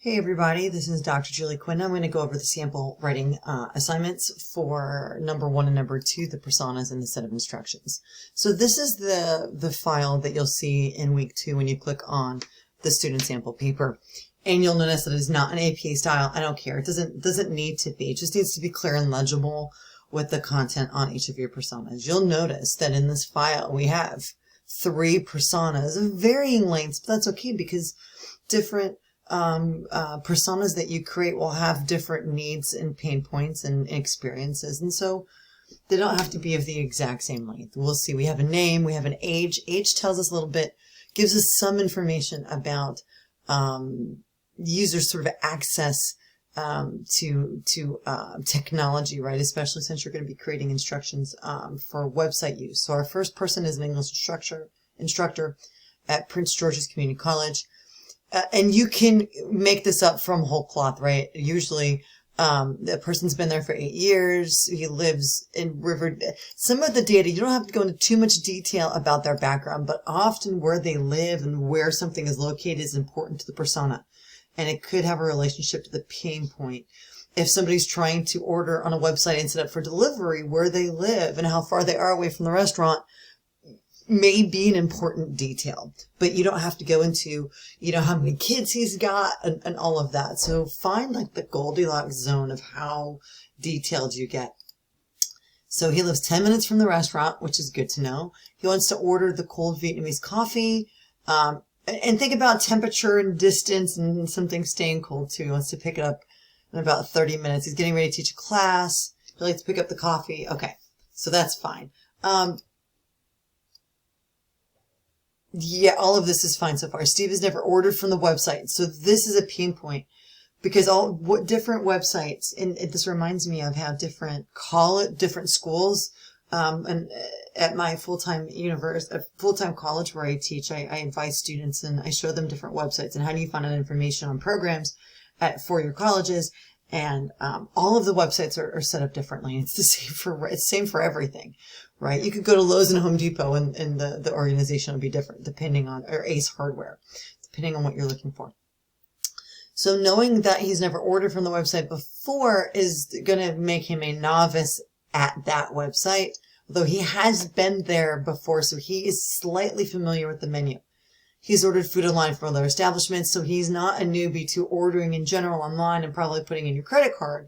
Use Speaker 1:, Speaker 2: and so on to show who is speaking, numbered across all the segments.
Speaker 1: Hey everybody, this is Dr. Julie Quinn. I'm going to go over the sample writing assignments for number 1 and number 2, the personas and the set of instructions. So this is the file that you'll see in week 2 when you click on the student sample paper. And you'll notice that it is not an APA style. I don't care. It doesn't need to be. It just needs to be clear and legible with the content on each of your personas. You'll notice that in this file we have 3 personas of varying lengths, but that's okay because different personas that you create will have different needs and pain points and experiences, and so they don't have to be of the exact same length. We'll see. We have a name, we have an age. Age tells us a little bit, gives us some information about users' sort of access to technology, right? Especially since you're going to be creating instructions for website use. So our first person is an English instructor at Prince George's Community College. And you can make this up from whole cloth, right? Usually, the person's been there for 8 years. He lives in some of the data, you don't have to go into too much detail about their background, but often where they live and where something is located is important to the persona. And it could have a relationship to the pain point. If somebody's trying to order on a website and set up for delivery, where they live and how far they are away from the restaurant may be an important detail, but you don't have to go into, how many kids he's got and all of that. So find like the Goldilocks zone of how detailed you get. So he lives 10 minutes from the restaurant, which is good to know. He wants to order the cold Vietnamese coffee. And think about temperature and distance and something staying cold too. He wants to pick it up in about 30 minutes. He's getting ready to teach a class. He likes to pick up the coffee. Okay. So that's fine. Yeah, all of this is fine so far. Steve has never ordered from the website. So this is a pain point because different websites, and this reminds me of how different schools, and at my full-time college where I teach, I advise students and I show them different websites and how do you find out information on programs for your colleges. And all of the websites are set up differently. It's the same for everything, right? You could go to Lowe's and Home Depot and the organization will be different depending on, or Ace Hardware, depending on what you're looking for. So knowing that he's never ordered from the website before is going to make him a novice at that website, although he has been there before, so he is slightly familiar with the menu. He's ordered food online from other establishments, so he's not a newbie to ordering in general online and probably putting in your credit card.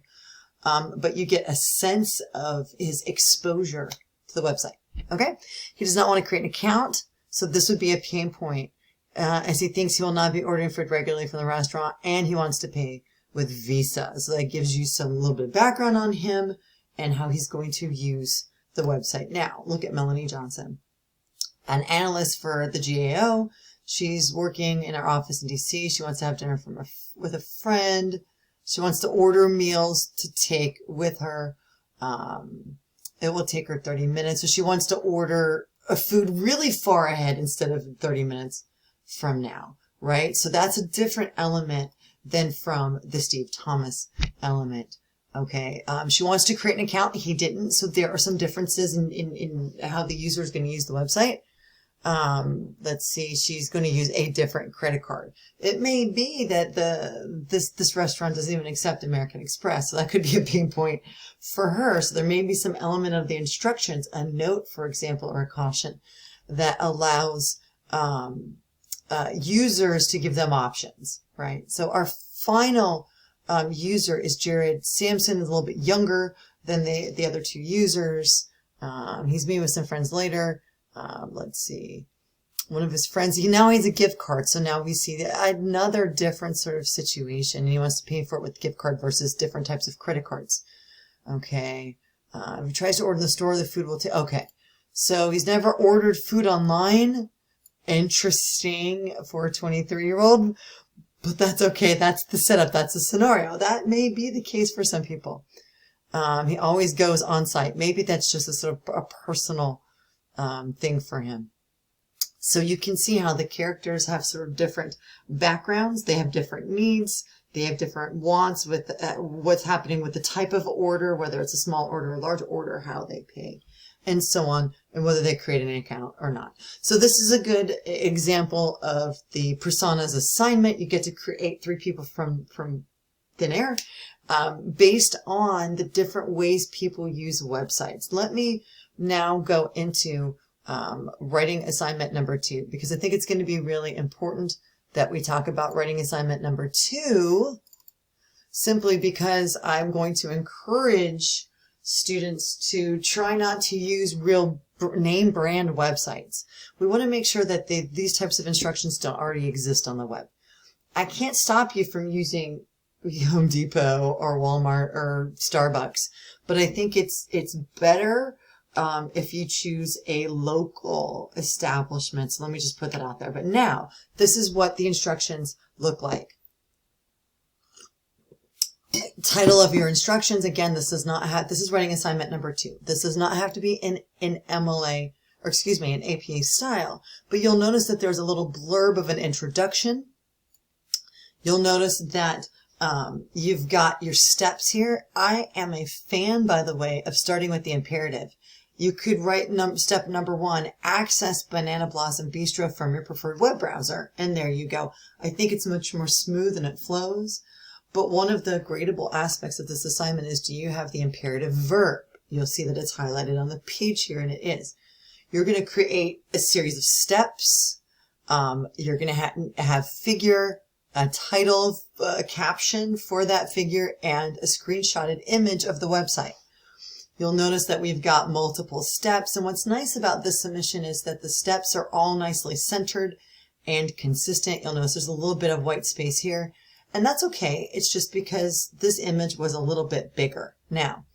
Speaker 1: But you get a sense of his exposure to the website. Okay? He does not want to create an account, so this would be a pain point, as he thinks he will not be ordering food regularly from the restaurant, and he wants to pay with Visa. So that gives you some little bit of background on him and how he's going to use the website. Now, look at Melanie Johnson, an analyst for the GAO. She's working in our office in DC. She wants to have dinner with a friend. She wants to order meals to take with her. It will take her 30 minutes. So she wants to order a food really far ahead instead of 30 minutes from now, right? So that's a different element than from the Steve Thomas element. Okay. She wants to create an account. He didn't. So there are some differences in how the user is going to use the website. Let's see, she's going to use a different credit card. It may be that this restaurant doesn't even accept American Express, so that could be a pain point for her. So there may be some element of the instructions, a note, for example, or a caution that allows users to give them options, right? So our final user is Jared Sampson, is a little bit younger than the other 2 users. He's meeting with some friends later. Let's see, one of his friends, now he has a gift card. So now we see another different sort of situation. He wants to pay for it with gift card versus different types of credit cards. Okay. If he tries to order in the store, the food will take, okay. So he's never ordered food online. Interesting for a 23-year-old, but that's okay. That's the setup. That's the scenario. That may be the case for some people. He always goes on site. Maybe that's just a sort of a personal thing for him. So you can see how the characters have sort of different backgrounds. They have different needs. They have different wants with what's happening with the type of order, whether it's a small order or large order, how they pay. and so on, and whether they create an account or not. So this is a good example of the personas assignment. You get to create 3 people from thin air based on the different ways people use websites. Let me now go into writing assignment number 2, because I think it's going to be really important that we talk about writing assignment number 2, simply because I'm going to encourage students to try not to use real name brand websites. We want to make sure that these types of instructions don't already exist on the web. I can't stop you from using Home Depot or Walmart or Starbucks, but I think it's better if you choose a local establishment. So let me just put that out there. But now, this is what the instructions look like. Title of your instructions. Again, this does not have, this is writing assignment number 2. This does not have to be in MLA, or excuse me, in APA style, but you'll notice that there's a little blurb of an introduction. You'll notice that you've got your steps here. I am a fan, by the way, of starting with the imperative. You could write step number 1, access Banana Blossom Bistro from your preferred web browser. And there you go. I think it's much more smooth and it flows. But one of the gradable aspects of this assignment is, do you have the imperative verb? You'll see that it's highlighted on the page here, and it is. You're going to create a series of steps. You're going to have figure, a title, a caption for that figure, and a screenshotted image of the website. You'll notice that we've got multiple steps, and what's nice about this submission is that the steps are all nicely centered and consistent. You'll notice there's a little bit of white space here. And that's okay. It's just because this image was a little bit bigger. Now,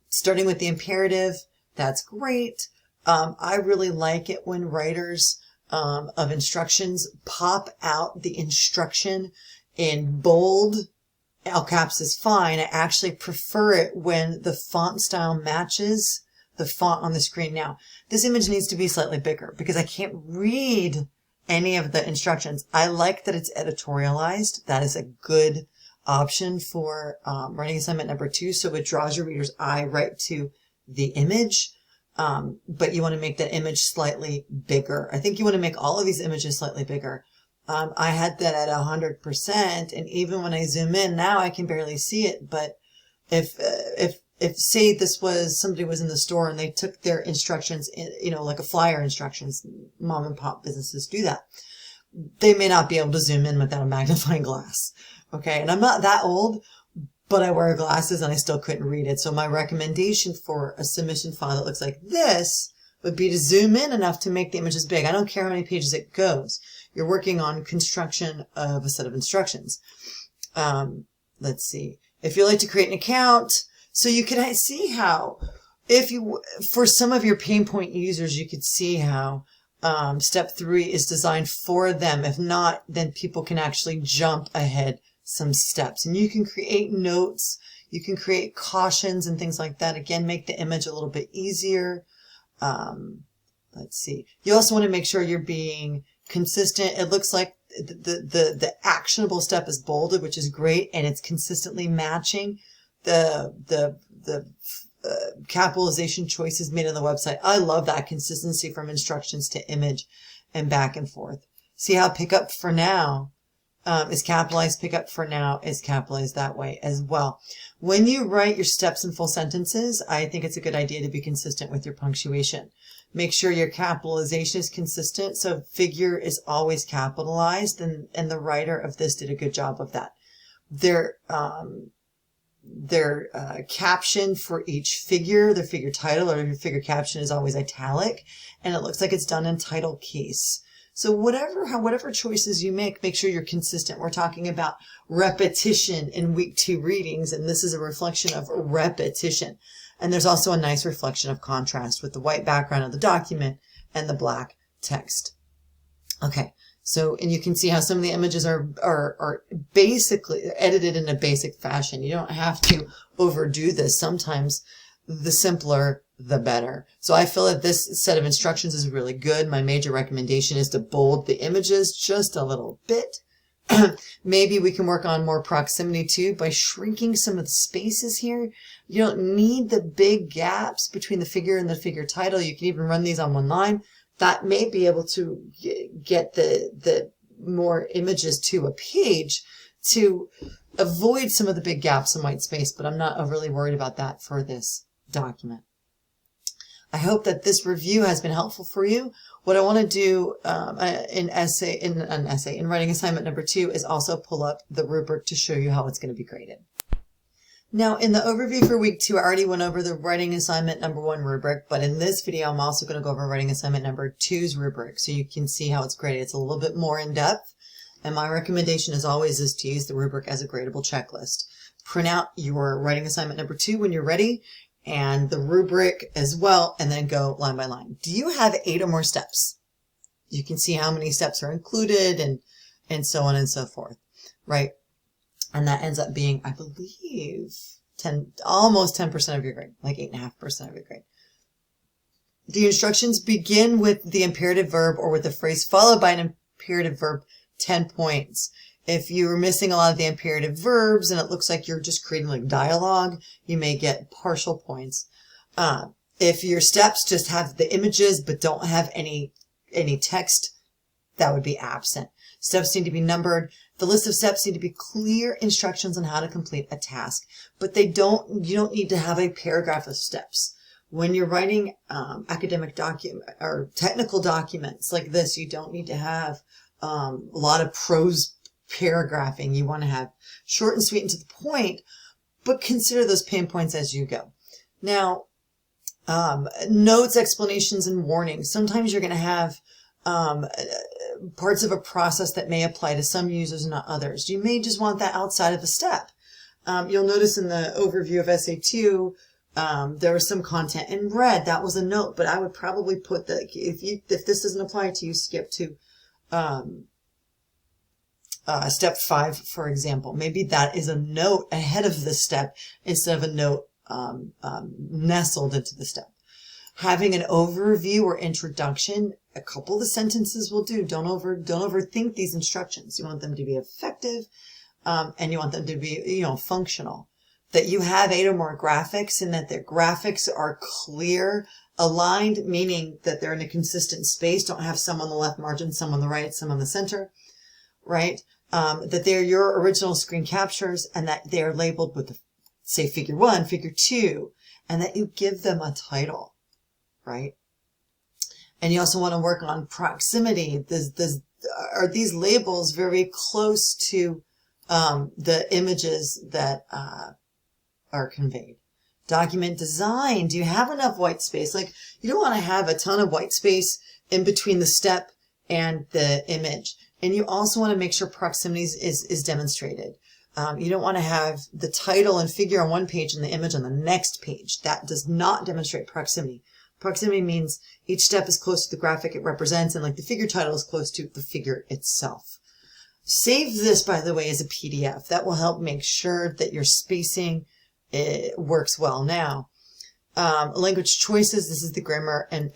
Speaker 1: starting with the imperative, that's great. I really like it when writers of instructions pop out the instruction in bold. All caps is fine. I actually prefer it when the font style matches the font on the screen. Now, this image needs to be slightly bigger because I can't read any of the instructions. I like that it's editorialized. That is a good option for writing assignment number 2. So it draws your reader's eye right to the image. But you want to make that image slightly bigger. I think you want to make all of these images slightly bigger. I had that at 100%. And even when I zoom in now, I can barely see it. But if say this was, somebody was in the store and they took their instructions, like a flyer instructions, mom and pop businesses do that. They may not be able to zoom in without a magnifying glass. Okay. And I'm not that old, but I wear glasses and I still couldn't read it. So my recommendation for a submission file that looks like this would be to zoom in enough to make the images big. I don't care how many pages it goes. You're working on construction of a set of instructions. Let's see. If you like to create an account, so you can see how, for some of your pain point users, you could see how step 3 is designed for them. If not, then people can actually jump ahead some steps. And you can create notes, you can create cautions and things like that. Again, make the image a little bit easier. Let's see. You also want to make sure you're being consistent. It looks like the actionable step is bolded, which is great, and it's consistently matching the capitalization choices made on the website. I love that consistency from instructions to image and back and forth. See how pick up for now is capitalized, pick up for now is capitalized that way as well. When you write your steps in full sentences, I think it's a good idea to be consistent with your punctuation. Make sure your capitalization is consistent. So figure is always capitalized, and the writer of this did a good job of that. Their caption for each figure, their figure title or your figure caption is always italic, and it looks like it's done in title case. So whatever choices you make sure you're consistent. We're talking about repetition in week 2 readings, and this is a reflection of repetition. And there's also a nice reflection of contrast with the white background of the document and the black text. Okay. So, and you can see how some of the images are basically edited in a basic fashion. You don't have to overdo this. Sometimes the simpler, the better. So I feel that this set of instructions is really good. My major recommendation is to bold the images just a little bit Maybe we can work on more proximity too by shrinking some of the spaces here. You don't need the big gaps between the figure and the figure title. You can even run these on one line. That may be able to get the more images to a page to avoid some of the big gaps in white space, but I'm not overly worried about that for this document. I hope that this review has been helpful for you. What I want to do in writing assignment number 2 is also pull up the rubric to show you how it's going to be graded. Now, in the overview for week 2, I already went over the writing assignment number 1 rubric, but in this video, I'm also going to go over writing assignment number 2's rubric so you can see how it's graded. It's a little bit more in depth, and my recommendation, as always, is to use the rubric as a gradable checklist. Print out your writing assignment number 2 when you're ready, and the rubric as well, and then go line by line. Do you have 8 or more steps? You can see how many steps are included and so on and so forth, right? And that ends up being, I believe, almost 10% of your grade, like 8.5% of your grade. The instructions begin with the imperative verb or with the phrase followed by an imperative verb, 10 points. If you're missing a lot of the imperative verbs and it looks like you're just creating like dialogue, you may get partial points. If your steps just have the images but don't have any text, that would be absent. Steps need to be numbered. The list of steps need to be clear instructions on how to complete a task, but you don't need to have a paragraph of steps. When you're writing academic document or technical documents like this, you don't need to have a lot of prose paragraphing. You want to have short and sweet and to the point, but consider those pain points as you go. Now, notes, explanations, and warnings. Sometimes you're going to have parts of a process that may apply to some users and not others. You may just want that outside of the step. You'll notice in the overview of SA2, there was some content in red. That was a note, but I would probably put if this doesn't apply to you, skip to step 5, for example. Maybe that is a note ahead of the step instead of a note nestled into the step. Having an overview or introduction, a couple of the sentences will do. Don't overthink these instructions. You want them to be effective, and you want them to be, functional. That you have 8 or more graphics and that the graphics are clear, aligned, meaning that they're in a consistent space. Don't have some on the left margin, some on the right, some on the center, right? That they're your original screen captures and that they're labeled with, say, figure 1, figure 2, and that you give them a title, right? And you also want to work on proximity. Are these labels very close to the images that are conveyed? Document design. Do you have enough white space? Like, you don't want to have a ton of white space in between the step and the image. And you also want to make sure proximity is demonstrated. You don't want to have the title and figure on one page and the image on the next page. That does not demonstrate proximity. Proximity means each step is close to the graphic it represents, and like the figure title is close to the figure itself. Save this, by the way, as a PDF. That will help make sure that your spacing works well. Now, language choices. This is the grammar and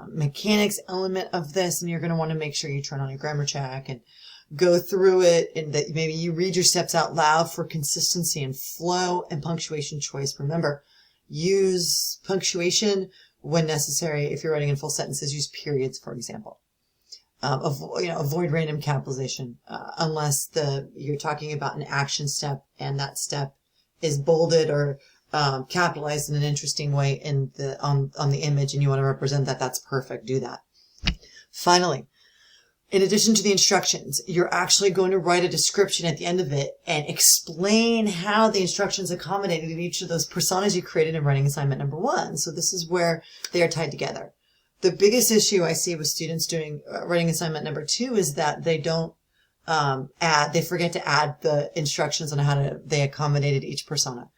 Speaker 1: mechanics element of this, and you're going to want to make sure you turn on your grammar check and go through it, and that maybe you read your steps out loud for consistency and flow. And punctuation choice. Remember, use punctuation when necessary. If you're writing in full sentences, use periods, for example. Avoid random capitalization unless you're talking about an action step and that step is bolded or capitalized in an interesting way on the image, and you want to represent that. That's perfect. Do that. Finally, in addition to the instructions, you're actually going to write a description at the end of it and explain how the instructions accommodated each of those personas you created in writing assignment number 1. So this is where they are tied together. The biggest issue I see with students doing writing assignment number 2 is that they don't they forget to add the instructions on how they accommodated each persona.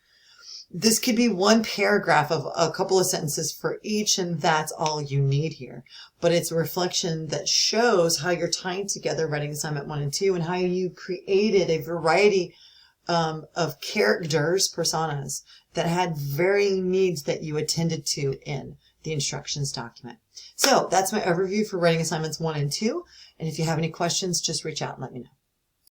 Speaker 1: This could be one paragraph of a couple of sentences for each, and that's all you need here. But it's a reflection that shows how you're tying together writing assignment 1 and 2 and how you created a variety of characters, personas, that had varying needs that you attended to in the instructions document. So that's my overview for writing assignments 1 and 2. And if you have any questions, just reach out and let me know.